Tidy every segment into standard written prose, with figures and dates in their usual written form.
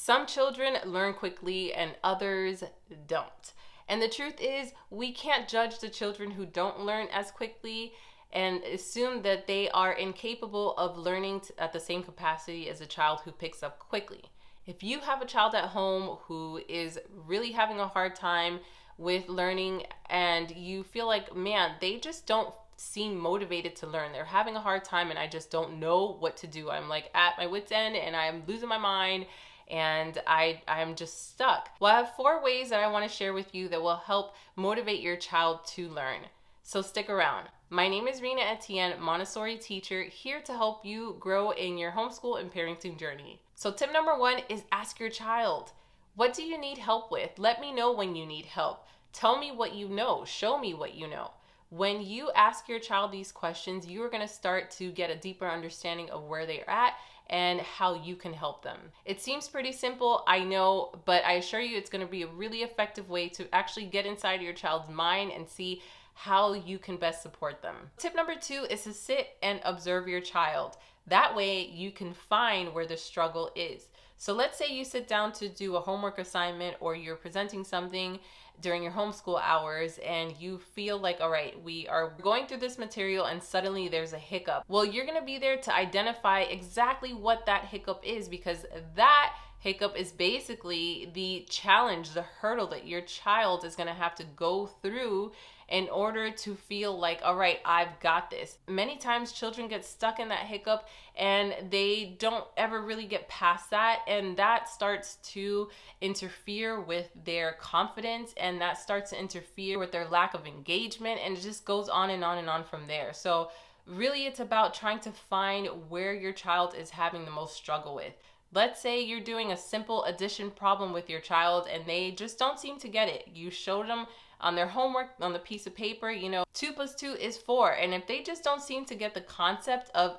Some children learn quickly and others don't. And the truth is, we can't judge the children who don't learn as quickly and assume that they are incapable of learning at the same capacity as a child who picks up quickly. If you have a child at home who is really having a hard time with learning and you feel like, man, they just don't seem motivated to learn. They're having a hard time and I just don't know what to do. I'm like at my wit's end and I'm losing my mind and I'm just stuck. Well, I have 4 ways that I want to share with you that will help motivate your child to learn. So stick around. My name is Rena Etienne, Montessori teacher, here to help you grow in your homeschool and parenting journey. So tip number 1 is ask your child, what do you need help with? Let me know when you need help. Tell me what you know. Show me what you know. When you ask your child these questions, you are going to start to get a deeper understanding of where they're at and how you can help them. It seems pretty simple, I know, but I assure you it's going to be a really effective way to actually get inside your child's mind and see how you can best support them. Tip number 2 is to sit and observe your child. That way you can find where the struggle is. So let's say you sit down to do a homework assignment or you're presenting something during your homeschool hours and you feel like, all right, we are going through this material and suddenly there's a hiccup. Well, you're going to be there to identify exactly what that hiccup is, because that hiccup is basically the challenge, the hurdle that your child is going to have to go through in order to feel like, all right, I've got this. Many times children get stuck in that hiccup and they don't ever really get past that, and that starts to interfere with their confidence, and that starts to interfere with their lack of engagement, and it just goes on and on and on from there. So really it's about trying to find where your child is having the most struggle with. Let's say you're doing a simple addition problem with your child and they just don't seem to get it. You showed them on their homework on the piece of paper, 2 + 2 is 4. And if they just don't seem to get the concept of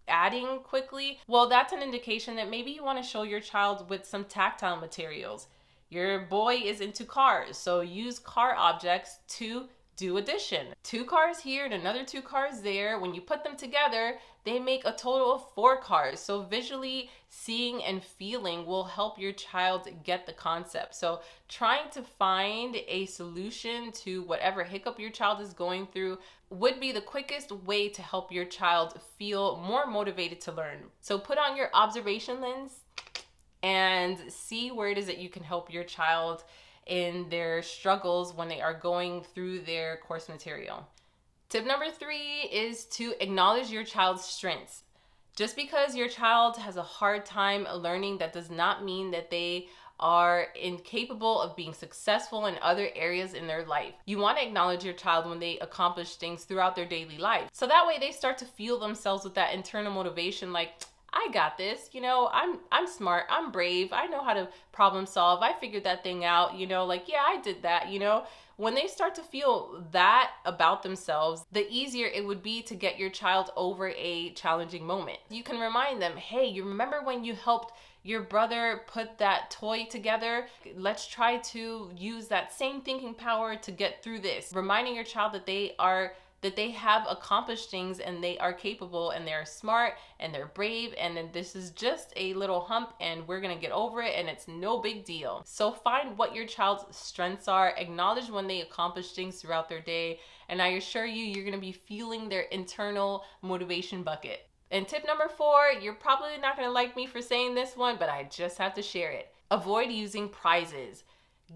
adding quickly, well, that's an indication that maybe you want to show your child with some tactile materials. Your boy is into cars, so use car objects to do addition. 2 cars here and another 2 cars there. When you put them together, they make a total of 4 cars. So visually seeing and feeling will help your child get the concept. So trying to find a solution to whatever hiccup your child is going through would be the quickest way to help your child feel more motivated to learn. So put on your observation lens and see where it is that you can help your child in their struggles when they are going through their course material. Tip number 3 is to acknowledge your child's strengths. Just because your child has a hard time learning, that does not mean that they are incapable of being successful in other areas in their life. You want to acknowledge your child when they accomplish things throughout their daily life. So that way they start to feel themselves with that internal motivation, like, I got this, I'm smart, I'm brave, I know how to problem solve, I figured that thing out, like, yeah, I did that, When they start to feel that about themselves, the easier it would be to get your child over a challenging moment. You can remind them, hey, you remember when you helped your brother put that toy together? Let's try to use that same thinking power to get through this. Reminding your child that they have accomplished things and they are capable and they're smart and they're brave, and then this is just a little hump and we're gonna get over it and it's no big deal. So find what your child's strengths are, acknowledge when they accomplish things throughout their day, and I assure you, you're gonna be feeling their internal motivation bucket. And tip number 4, you're probably not gonna like me for saying this one, but I just have to share it. Avoid using prizes.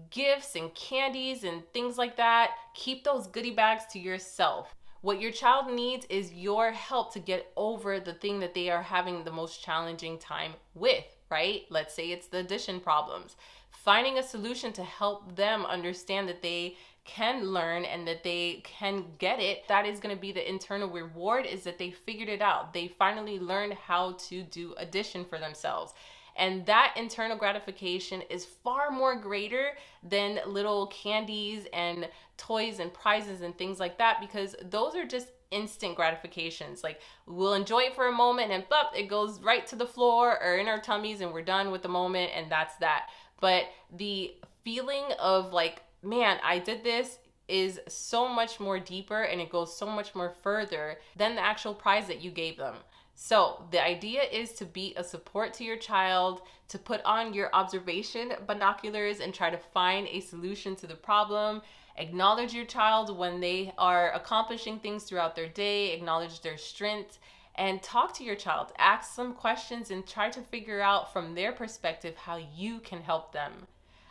Gifts and candies and things like that, keep those goodie bags to yourself. What your child needs is your help to get over the thing that they are having the most challenging time with, right? Let's say it's the addition problems. Finding a solution to help them understand that they can learn and that they can get it, that is going to be the internal reward, is that they figured it out. They finally learned how to do addition for themselves. And that internal gratification is far more greater than little candies and toys and prizes and things like that, because those are just instant gratifications. Like, we'll enjoy it for a moment and it goes right to the floor or in our tummies and we're done with the moment, and that's that. But the feeling of like, man, I did this, is so much more deeper and it goes so much more further than the actual prize that you gave them. So the idea is to be a support to your child, to put on your observation binoculars and try to find a solution to the problem. Acknowledge your child when they are accomplishing things throughout their day, acknowledge their strengths, and talk to your child. Ask some questions and try to figure out from their perspective how you can help them.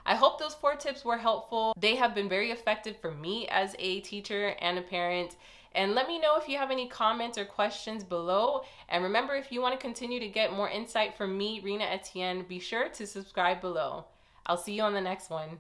I hope those 4 tips were helpful. They have been very effective for me as a teacher and a parent. And let me know if you have any comments or questions below. And remember, if you want to continue to get more insight from me, Rena Etienne, be sure to subscribe below. I'll see you on the next one.